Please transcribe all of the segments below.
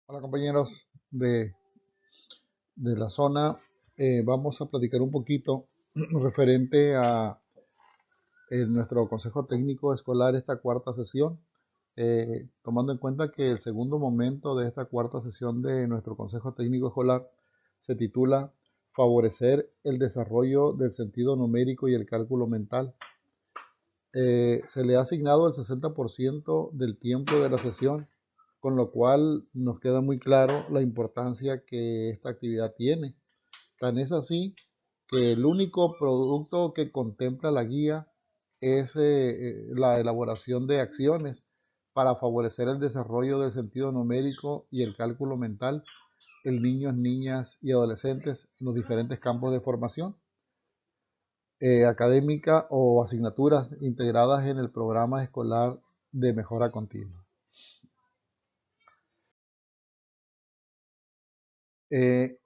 Hola compañeros de la zona. Vamos a platicar un poquito referente a nuestro Consejo Técnico Escolar, esta cuarta sesión, tomando en cuenta que el segundo momento de esta cuarta sesión de nuestro Consejo Técnico Escolar se titula Favorecer el desarrollo del sentido numérico y el cálculo mental. Se le ha asignado el 60% del tiempo de la sesión, con lo cual nos queda muy claro la importancia que esta actividad tiene. Tan es así que el único producto que contempla la guía es la elaboración de acciones para favorecer el desarrollo del sentido numérico y el cálculo mental en niños, niñas y adolescentes en los diferentes campos de formación académica o asignaturas integradas en el programa escolar de mejora continua. Eh,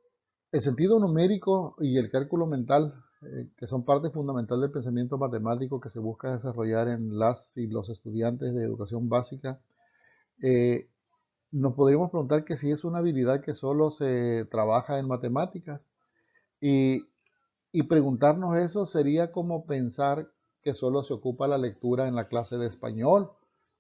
el sentido numérico y el cálculo mental, que son parte fundamental del pensamiento matemático que se busca desarrollar en las y los estudiantes de educación básica, eh, nos podríamos preguntar que si es una habilidad que solo se trabaja en matemáticas y, y preguntarnos eso sería como pensar que solo se ocupa la lectura en la clase de español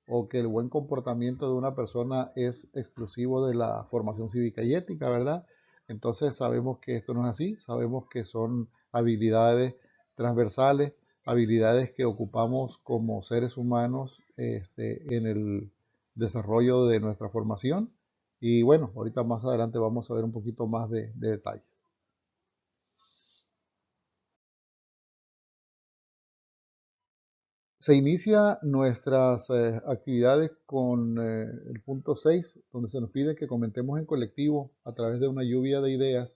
o que el buen comportamiento de una persona es exclusivo de la formación cívica y ética, ¿verdad? Entonces sabemos que esto no es así, sabemos que son habilidades transversales, habilidades que ocupamos como seres humanos en el desarrollo de nuestra formación. Y bueno, ahorita más adelante vamos a ver un poquito más de detalles. Se inicia nuestras actividades con el punto 6, donde se nos pide que comentemos en colectivo a través de una lluvia de ideas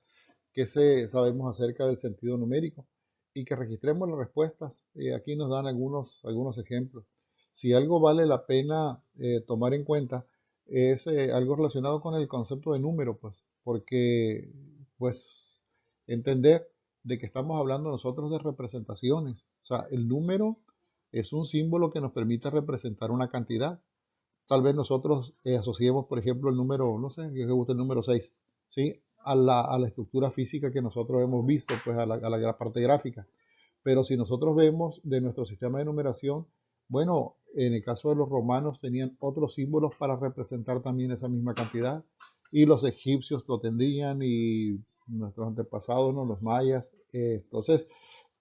sabemos acerca del sentido numérico y que registremos las respuestas. Aquí nos dan algunos ejemplos. Si algo vale la pena tomar en cuenta es algo relacionado con el concepto de número, pues, porque pues entender de que estamos hablando nosotros de representaciones. O sea, el número es un símbolo que nos permite representar una cantidad. Tal vez nosotros asociemos, por ejemplo, el número, no sé, que gusta el número 6, ¿sí? A la estructura física que nosotros hemos visto, pues a la parte gráfica. Pero si nosotros vemos de nuestro sistema de numeración, bueno, en el caso de los romanos tenían otros símbolos para representar también esa misma cantidad, y los egipcios lo tendrían, y nuestros antepasados, ¿no? Los mayas. Entonces,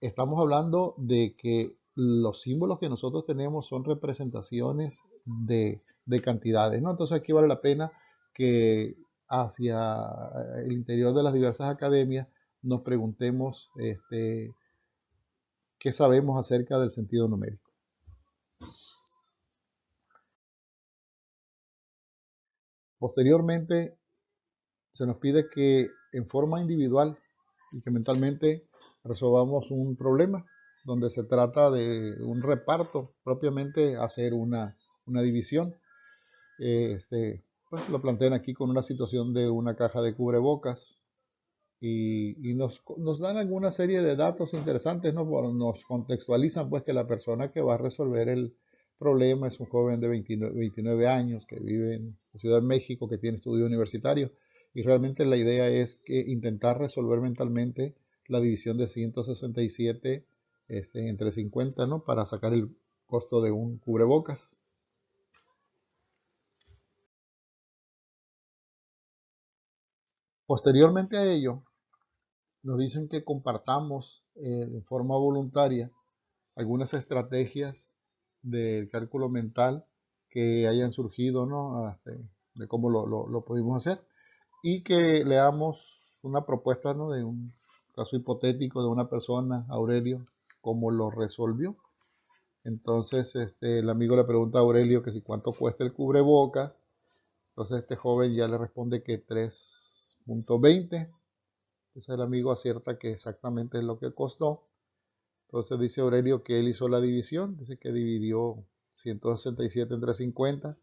estamos hablando de que los símbolos que nosotros tenemos son representaciones de cantidades, ¿no? Entonces aquí vale la pena que hacia el interior de las diversas academias nos preguntemos qué sabemos acerca del sentido numérico. Posteriormente, se nos pide que en forma individual y que mentalmente resolvamos un problema donde se trata de un reparto, propiamente hacer una división. Pues lo plantean aquí con una situación de una caja de cubrebocas y nos dan alguna serie de datos interesantes, ¿no? Bueno, nos contextualizan pues que la persona que va a resolver el problema es un joven de 29 años que vive en la Ciudad de México, que tiene estudio universitario, y realmente la idea es que intentar resolver mentalmente la división de 167 entre 50, ¿no? Para sacar el costo de un cubrebocas. Posteriormente a ello, nos dicen que compartamos de forma voluntaria algunas estrategias del cálculo mental que hayan surgido, ¿no? De cómo lo pudimos hacer, y que leamos una propuesta, ¿no? De un caso hipotético de una persona, Aurelio, cómo lo resolvió. Entonces, el amigo le pregunta a Aurelio que si cuánto cuesta el cubreboca. Entonces este joven ya le responde que 3.20. Entonces el amigo acierta que exactamente es lo que costó. Entonces dice Aurelio que él hizo la división, dice que dividió 167 entre 50.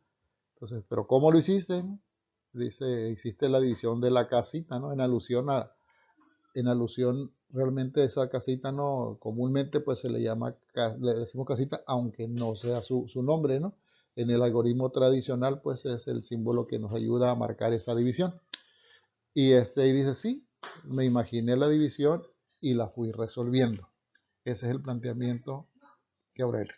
Entonces, ¿pero cómo lo hiciste? Dice, hiciste la división de la casita, ¿no? En alusión realmente a esa casita, ¿no? Comúnmente pues se le llama, le decimos casita, aunque no sea su nombre, ¿no? En el algoritmo tradicional, pues es el símbolo que nos ayuda a marcar esa división. Y y dice, sí, me imaginé la división y la fui resolviendo. Ese es el planteamiento que Aurelio.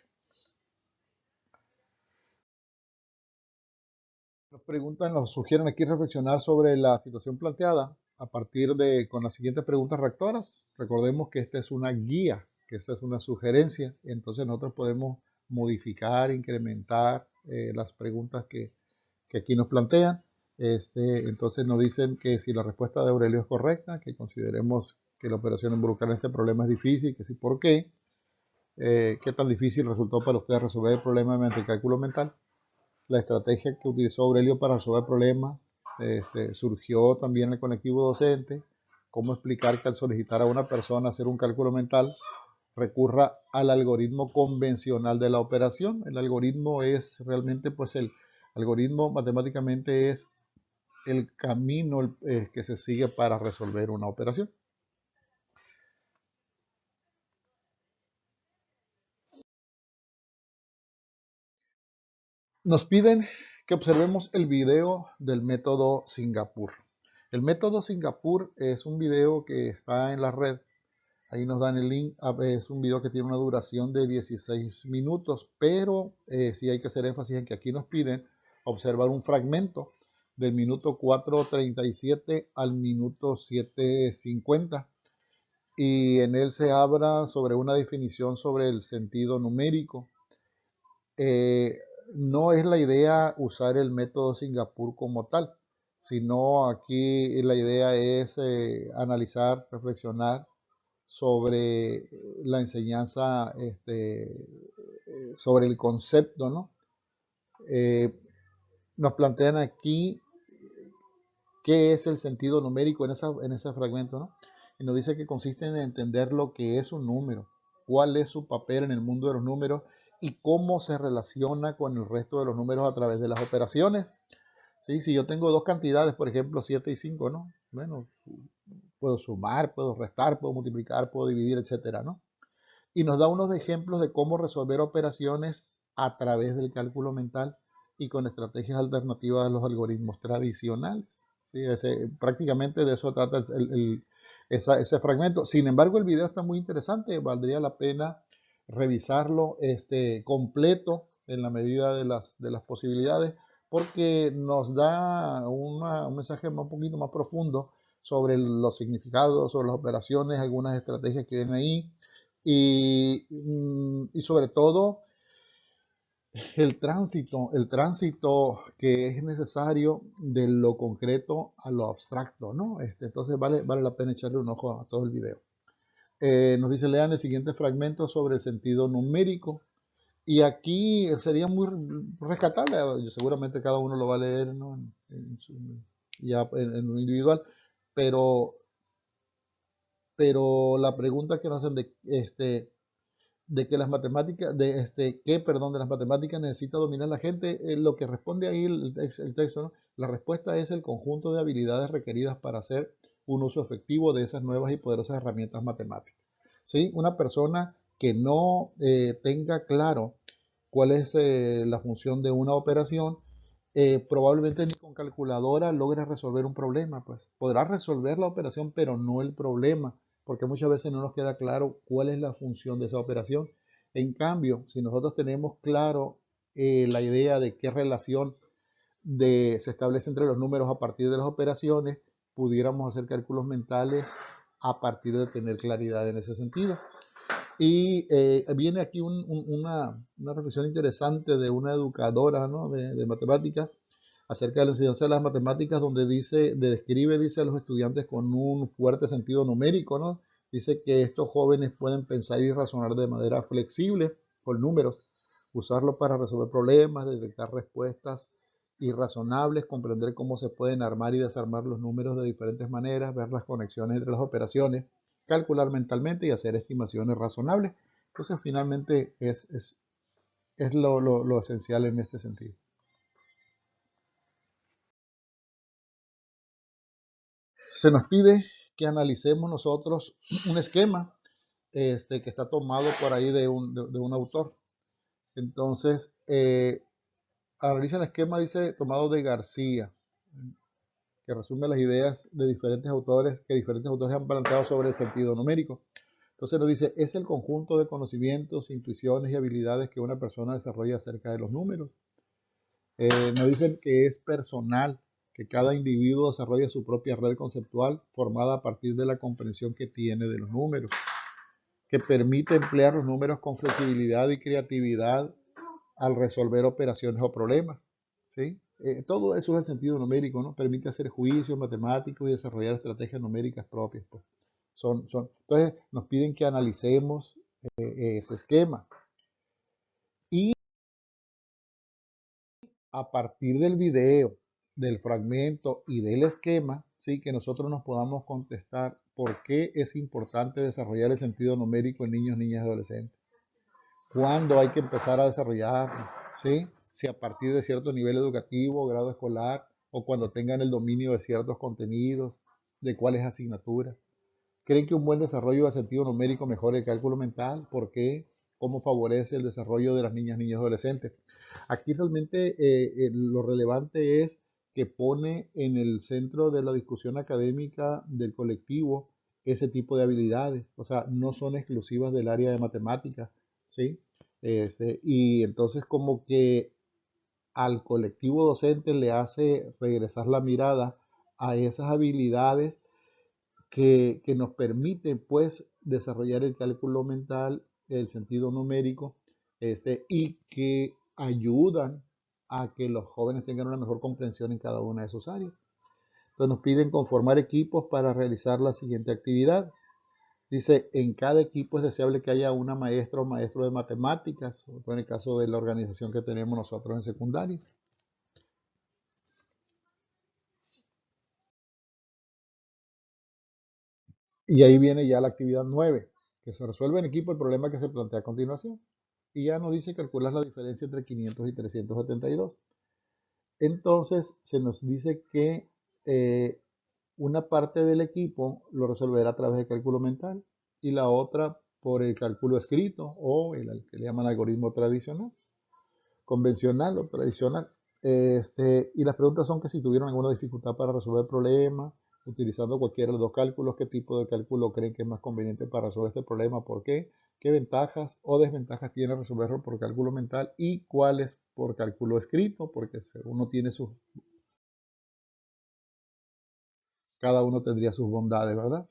Nos sugieren aquí reflexionar sobre la situación planteada a partir de, con las siguientes preguntas rectoras. Recordemos que esta es una guía, que esta es una sugerencia, entonces nosotros podemos modificar, incrementar las preguntas que aquí nos plantean. Entonces nos dicen que si la respuesta de Aurelio es correcta, que consideremos que la operación involucrada en este problema es difícil, que sí, ¿por qué? ¿Qué tan difícil resultó para ustedes resolver el problema mediante el cálculo mental? La estrategia que utilizó Aurelio para resolver problemas surgió también en el colectivo docente. Cómo explicar que al solicitar a una persona hacer un cálculo mental recurra al algoritmo convencional de la operación. El algoritmo es realmente, pues el algoritmo matemáticamente es el camino que se sigue para resolver una operación. Nos piden que observemos el video del método Singapur. El método Singapur es un video que está en la red. Ahí nos dan el link. Es un video que tiene una duración de 16 minutos, pero sí hay que hacer énfasis en que aquí nos piden observar un fragmento del minuto 4:37 al minuto 7:50. Y en él se habla sobre una definición sobre el sentido numérico. Eh, no es la idea usar el método Singapur como tal, sino aquí la idea es analizar, reflexionar sobre la enseñanza, sobre el concepto, ¿no? Eh, Nos plantean aquí qué es el sentido numérico en ese fragmento, ¿no? Y nos dice que consiste en entender lo que es un número, cuál es su papel en el mundo de los números y cómo se relaciona con el resto de los números a través de las operaciones. ¿Sí? Si yo tengo dos cantidades, por ejemplo, 7 y 5, ¿no? Bueno, puedo sumar, puedo restar, puedo multiplicar, puedo dividir, etcétera, ¿no? Y nos da unos ejemplos de cómo resolver operaciones a través del cálculo mental y con estrategias alternativas a los algoritmos tradicionales. ¿Sí? Prácticamente de eso trata ese fragmento. Sin embargo, el video está muy interesante, valdría la pena revisarlo completo en la medida de las posibilidades, porque nos da un mensaje un poquito más profundo sobre los significados, sobre las operaciones, algunas estrategias que vienen ahí, y sobre todo el tránsito que es necesario de lo concreto a lo abstracto, ¿no? Entonces vale la pena echarle un ojo a todo el video. Nos dice, lean el siguiente fragmento sobre el sentido numérico. Y aquí sería muy rescatable, seguramente cada uno lo va a leer, ¿no? Ya en lo individual, pero, pero la pregunta que nos hacen de que las matemáticas, de las matemáticas necesita dominar la gente, lo que responde ahí el texto, ¿no? La respuesta es el conjunto de habilidades requeridas para hacer un uso efectivo de esas nuevas y poderosas herramientas matemáticas. ¿Sí? Una persona que no tenga claro cuál es la función de una operación, probablemente ni con calculadora logre resolver un problema, pues podrá resolver la operación, pero no el problema, porque muchas veces no nos queda claro cuál es la función de esa operación. En cambio, si nosotros tenemos claro la idea de qué relación se establece entre los números a partir de las operaciones, pudiéramos hacer cálculos mentales a partir de tener claridad en ese sentido. Y viene aquí una reflexión interesante de una educadora, ¿no? de matemáticas acerca de la enseñanza de las matemáticas, donde dice a los estudiantes con un fuerte sentido numérico, ¿no? Dice que estos jóvenes pueden pensar y razonar de manera flexible con números, usarlo para resolver problemas, detectar respuestas irrazonables, comprender cómo se pueden armar y desarmar los números de diferentes maneras, ver las conexiones entre las operaciones, calcular mentalmente y hacer estimaciones razonables. Entonces, finalmente es lo esencial en este sentido. Se nos pide que analicemos nosotros un esquema que está tomado por ahí de un autor. Entonces, Analiza el esquema, dice, tomado de García, que resume las ideas de diferentes autores que diferentes autores han planteado sobre el sentido numérico. Entonces nos dice, es el conjunto de conocimientos, intuiciones y habilidades que una persona desarrolla acerca de los números. Nos dicen que es personal, que cada individuo desarrolla su propia red conceptual formada a partir de la comprensión que tiene de los números, que permite emplear los números con flexibilidad y creatividad al resolver operaciones o problemas. ¿Sí? Todo eso es el sentido numérico, ¿no? Permite hacer juicios matemáticos y desarrollar estrategias numéricas propias. Pues. Entonces nos piden que analicemos ese esquema. Y a partir del video, del fragmento y del esquema, ¿sí? Que nosotros nos podamos contestar por qué es importante desarrollar el sentido numérico en niños, niñas y adolescentes. ¿Cuándo hay que empezar a desarrollarlo? ¿Sí? Si a partir de cierto nivel educativo, grado escolar, o cuando tengan el dominio de ciertos contenidos, de cuáles asignaturas. ¿Creen que un buen desarrollo del sentido numérico mejora el cálculo mental? ¿Por qué? ¿Cómo favorece el desarrollo de las niñas, niños y adolescentes? Aquí realmente lo relevante es que pone en el centro de la discusión académica del colectivo ese tipo de habilidades. O sea, no son exclusivas del área de matemáticas, ¿sí? Y entonces como que al colectivo docente le hace regresar la mirada a esas habilidades que nos permiten pues desarrollar el cálculo mental, el sentido numérico, y que ayudan a que los jóvenes tengan una mejor comprensión en cada una de sus áreas. Entonces nos piden conformar equipos para realizar la siguiente actividad. Dice, en cada equipo es deseable que haya una maestra o maestro de matemáticas, sobre todo en el caso de la organización que tenemos nosotros en secundaria. Y ahí viene ya la actividad 9, que se resuelve en equipo el problema que se plantea a continuación. Y ya nos dice calcular la diferencia entre 500 y 372. Entonces se nos dice que una parte del equipo lo resolverá a través de cálculo mental y la otra por el cálculo escrito o el que le llaman algoritmo tradicional, convencional o tradicional. Y las preguntas son que si tuvieron alguna dificultad para resolver el problema, utilizando cualquiera de los dos cálculos, qué tipo de cálculo creen que es más conveniente para resolver este problema, por qué ventajas o desventajas tiene resolverlo por cálculo mental y cuáles por cálculo escrito, porque uno tiene cada uno tendría sus bondades, ¿verdad?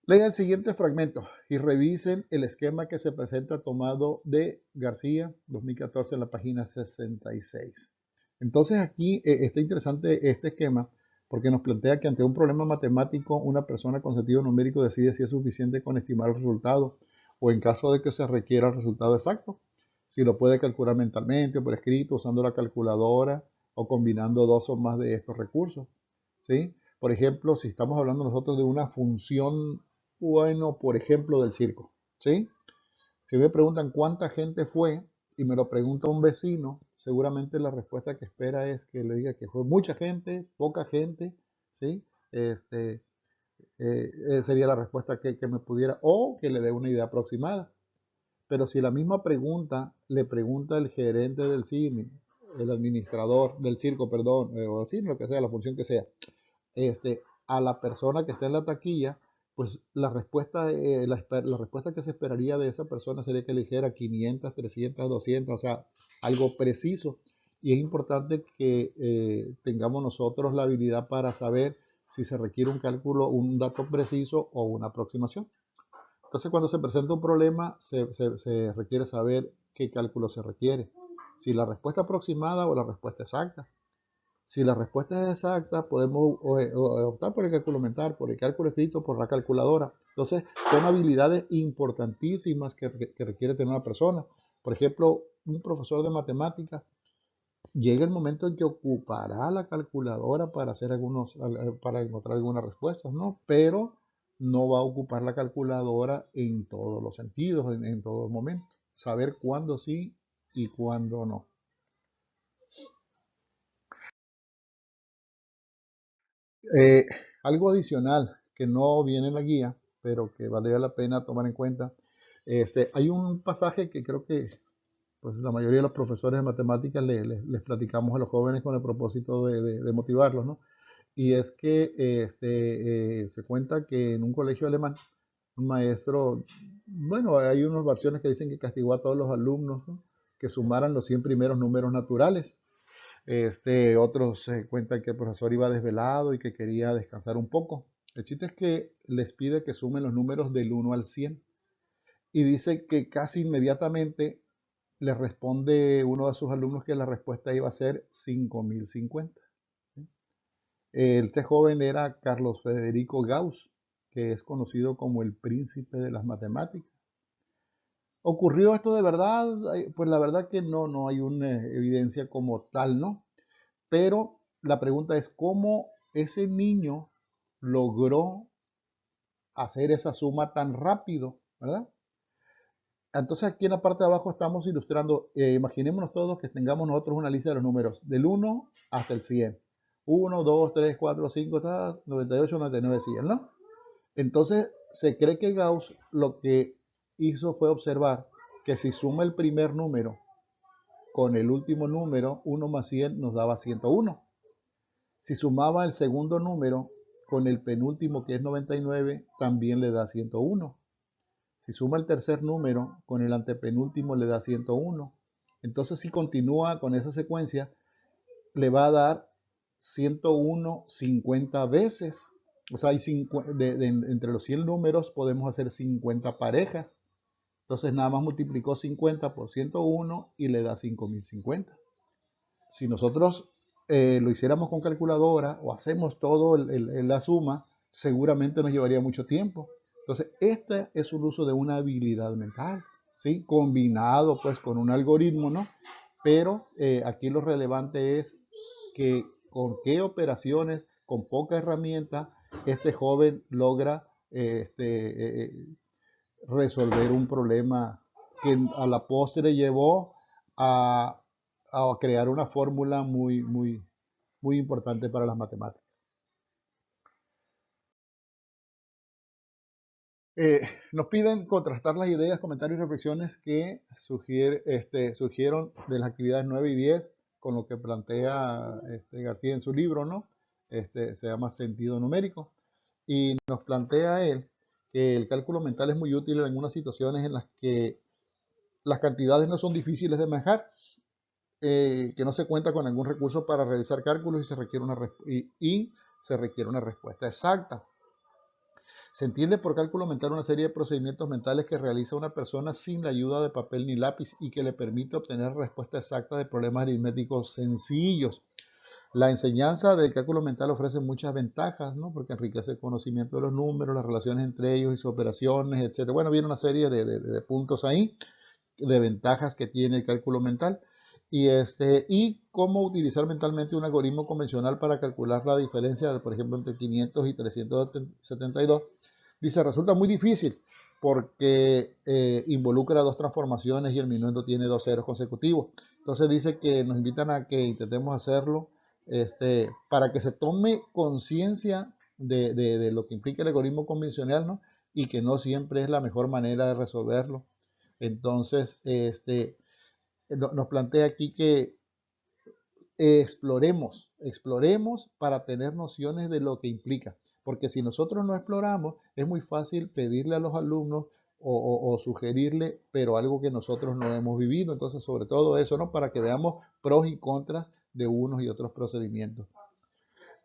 Lean el siguiente fragmento y revisen el esquema que se presenta tomado de García 2014 en la página 66. Entonces aquí está interesante este esquema porque nos plantea que ante un problema matemático una persona con sentido numérico decide si es suficiente con estimar el resultado o en caso de que se requiera el resultado exacto, si lo puede calcular mentalmente o por escrito usando la calculadora o combinando dos o más de estos recursos. ¿Sí? Por ejemplo, si estamos hablando nosotros de una función, bueno, por ejemplo, del circo, ¿sí? Si me preguntan cuánta gente fue y me lo pregunta un vecino, seguramente la respuesta que espera es que le diga que fue mucha gente, poca gente, ¿sí? Sería la respuesta que me pudiera, o que le dé una idea aproximada. Pero si la misma pregunta le pregunta el gerente del cine, el administrador del circo, perdón, o sí, lo que sea, la función que sea, a la persona que está en la taquilla, pues la respuesta que se esperaría de esa persona sería que le dijera 500, 300, 200, o sea, algo preciso. Y es importante que tengamos nosotros la habilidad para saber si se requiere un cálculo, un dato preciso o una aproximación. Entonces, cuando se presenta un problema, se requiere saber qué cálculo se requiere, si la respuesta aproximada o la respuesta exacta. Si la respuesta es exacta, podemos optar por el cálculo mental, por el cálculo escrito, por la calculadora. Entonces, son habilidades importantísimas que requiere tener una persona. Por ejemplo, un profesor de matemáticas llega el momento en que ocupará la calculadora para hacer para encontrar algunas respuestas, ¿no? Pero no va a ocupar la calculadora en todos los sentidos, en todo momento. Saber cuándo sí y cuándo no. Eh, Algo adicional que no viene en la guía, pero que valdría la pena tomar en cuenta. Hay un pasaje que creo que pues la mayoría de los profesores de matemáticas les platicamos a los jóvenes con el propósito de motivarlos, ¿no? Y es que se cuenta que en un colegio alemán, un maestro, bueno, hay unas versiones que dicen que castigó a todos los alumnos, ¿no?, que sumaran los 100 primeros números naturales. Otros cuentan que el profesor iba desvelado y que quería descansar un poco. El chiste es que les pide que sumen los números del 1 al 100 y dice que casi inmediatamente le responde uno de sus alumnos que la respuesta iba a ser 5050. ¿Sí? Este joven era Carlos Federico Gauss, que es conocido como el príncipe de las matemáticas. ¿Ocurrió esto de verdad? Pues la verdad que no hay una evidencia como tal, ¿no? Pero la pregunta es cómo ese niño logró hacer esa suma tan rápido, ¿verdad? Entonces aquí en la parte de abajo estamos ilustrando, imaginémonos todos que tengamos nosotros una lista de los números del 1 hasta el 100. 1, 2, 3, 4, 5, 98, 99, 100, ¿no? Entonces se cree que Gauss lo que hizo fue observar que si suma el primer número con el último número, 1 más 100 nos daba 101. Si sumaba el segundo número con el penúltimo, que es 99, también le da 101. Si suma el tercer número con el antepenúltimo, le da 101. Entonces, si continúa con esa secuencia, le va a dar 101 50 veces. O sea, entre los 100 números podemos hacer 50 parejas. Entonces, nada más multiplicó 50 por 101 y le da 5050. Si nosotros lo hiciéramos con calculadora o hacemos todo la suma, seguramente nos llevaría mucho tiempo. Entonces, este es un uso de una habilidad mental, ¿sí? Combinado pues con un algoritmo, ¿no? Pero aquí lo relevante es que con qué operaciones, con poca herramienta, este joven logra resolver un problema que a la postre llevó a, a crear una fórmula muy importante para las matemáticas. Eh, Nos piden contrastar las ideas, comentarios y reflexiones que surgieron de las actividades 9 y 10 con lo que plantea García en su libro, ¿no? Se llama Sentido Numérico. Y nos plantea él que el cálculo mental es muy útil en algunas situaciones en las que las cantidades no son difíciles de manejar, que no se cuenta con algún recurso para realizar cálculos y se requiere una respuesta exacta. Se entiende por cálculo mental una serie de procedimientos mentales que realiza una persona sin la ayuda de papel ni lápiz y que le permite obtener respuesta exacta de problemas aritméticos sencillos. La enseñanza del cálculo mental ofrece muchas ventajas, ¿no? Porque enriquece el conocimiento de los números, las relaciones entre ellos y sus operaciones, etc. Bueno, viene una serie de puntos ahí, de ventajas que tiene el cálculo mental. Y cómo utilizar mentalmente un algoritmo convencional para calcular la diferencia, por ejemplo, entre 500 y 372. Dice, resulta muy difícil porque involucra dos transformaciones y el minuendo tiene dos ceros consecutivos. Entonces dice que nos invitan a que intentemos hacerlo para que se tome conciencia de lo que implica el algoritmo convencional, ¿no? Y que no siempre es la mejor manera de resolverlo. Entonces, nos plantea aquí que exploremos para tener nociones de lo que implica. Porque si nosotros no exploramos, es muy fácil pedirle a los alumnos o sugerirle, pero algo que nosotros no hemos vivido. Entonces, sobre todo eso, ¿no? Para que veamos pros y contras de unos y otros procedimientos.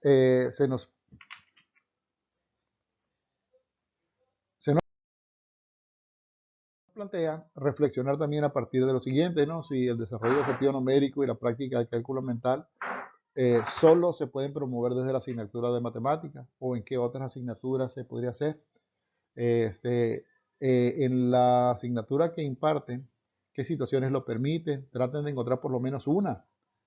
Se nos plantea reflexionar también a partir de lo siguiente, ¿no? Si el desarrollo del sentido numérico y la práctica del cálculo mental solo se pueden promover desde la asignatura de matemáticas o en qué otras asignaturas se podría hacer. En la asignatura que imparten, qué situaciones lo permiten, traten de encontrar por lo menos una,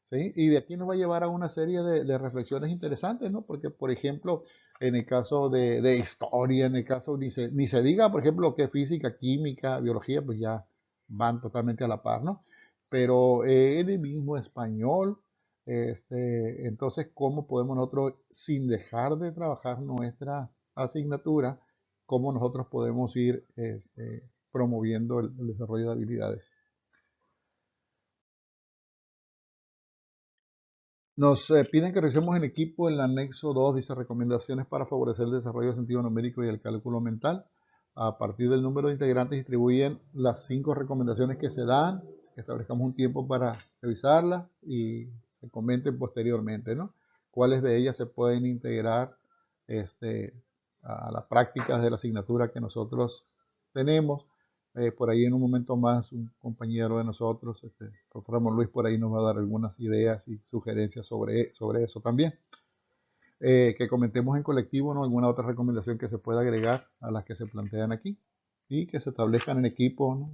¿sí? Y de aquí nos va a llevar a una serie de reflexiones interesantes, ¿no? Porque, por ejemplo, en el caso de historia, en el caso, ni se diga, por ejemplo, que física, química, biología, pues ya van totalmente a la par, ¿no? Pero en el mismo español, entonces, ¿cómo podemos nosotros, sin dejar de trabajar nuestra asignatura, cómo nosotros podemos ir promoviendo el desarrollo de habilidades? Nos piden que revisemos en equipo el anexo 2, dice recomendaciones para favorecer el desarrollo del sentido numérico y el cálculo mental. A partir del número de integrantes distribuyen las 5 recomendaciones que se dan, que establezcamos un tiempo para revisarlas y se comenten posteriormente, ¿no? Cuáles de ellas se pueden integrar este, a las prácticas de la asignatura que nosotros tenemos. Por ahí en un momento más un compañero de nosotros, el profesor Ramón Luis, por ahí nos va a dar algunas ideas y sugerencias sobre eso también. Que comentemos en colectivo, ¿no? Alguna otra recomendación que se pueda agregar a las que se plantean aquí y que se establezcan en equipo, ¿no?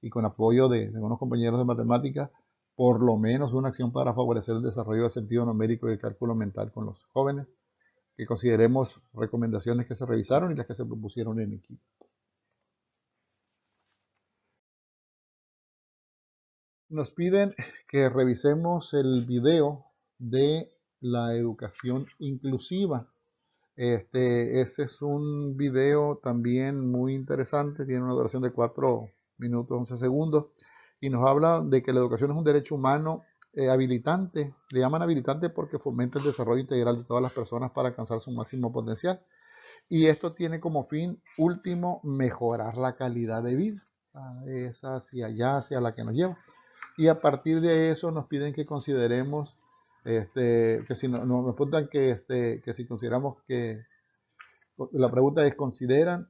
Y con apoyo de unos compañeros de matemáticas, por lo menos una acción para favorecer el desarrollo del sentido numérico y el cálculo mental con los jóvenes, que consideremos recomendaciones que se revisaron y las que se propusieron en equipo. Nos piden que revisemos el video de la educación inclusiva. Ese es un video también muy interesante, tiene una duración de 4 minutos 11 segundos y nos habla de que la educación es un derecho humano habilitante. Le llaman habilitante porque fomenta el desarrollo integral de todas las personas para alcanzar su máximo potencial. Y esto tiene como fin último mejorar la calidad de vida. Es hacia allá, hacia la que nos lleva. Y a partir de eso nos piden que consideremos, que si nos preguntan que si consideramos que, la pregunta es, ¿consideran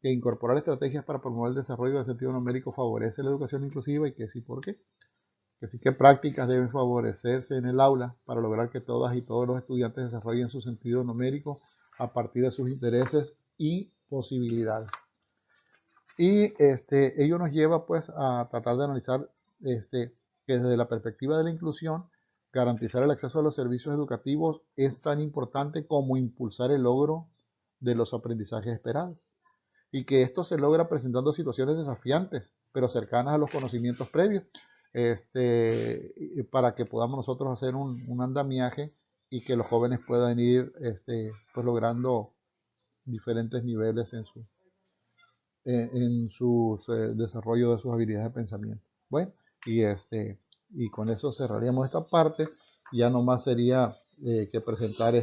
que incorporar estrategias para promover el desarrollo del sentido numérico favorece la educación inclusiva? Y que sí, ¿por qué? Que sí, ¿qué prácticas deben favorecerse en el aula para lograr que todas y todos los estudiantes desarrollen su sentido numérico a partir de sus intereses y posibilidades? Y ello nos lleva pues a tratar de analizar que desde la perspectiva de la inclusión, garantizar el acceso a los servicios educativos es tan importante como impulsar el logro de los aprendizajes esperados. Y que esto se logra presentando situaciones desafiantes, pero cercanas a los conocimientos previos, para que podamos nosotros hacer un andamiaje y que los jóvenes puedan ir pues logrando diferentes niveles en su desarrollo de sus habilidades de pensamiento. Bueno, y con eso cerraríamos esta parte. Ya nomás sería que presentar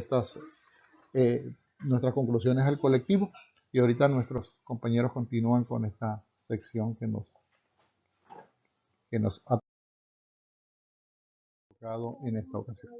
nuestras conclusiones al colectivo y ahorita nuestros compañeros continúan con esta sección que nos ha tocado en esta ocasión.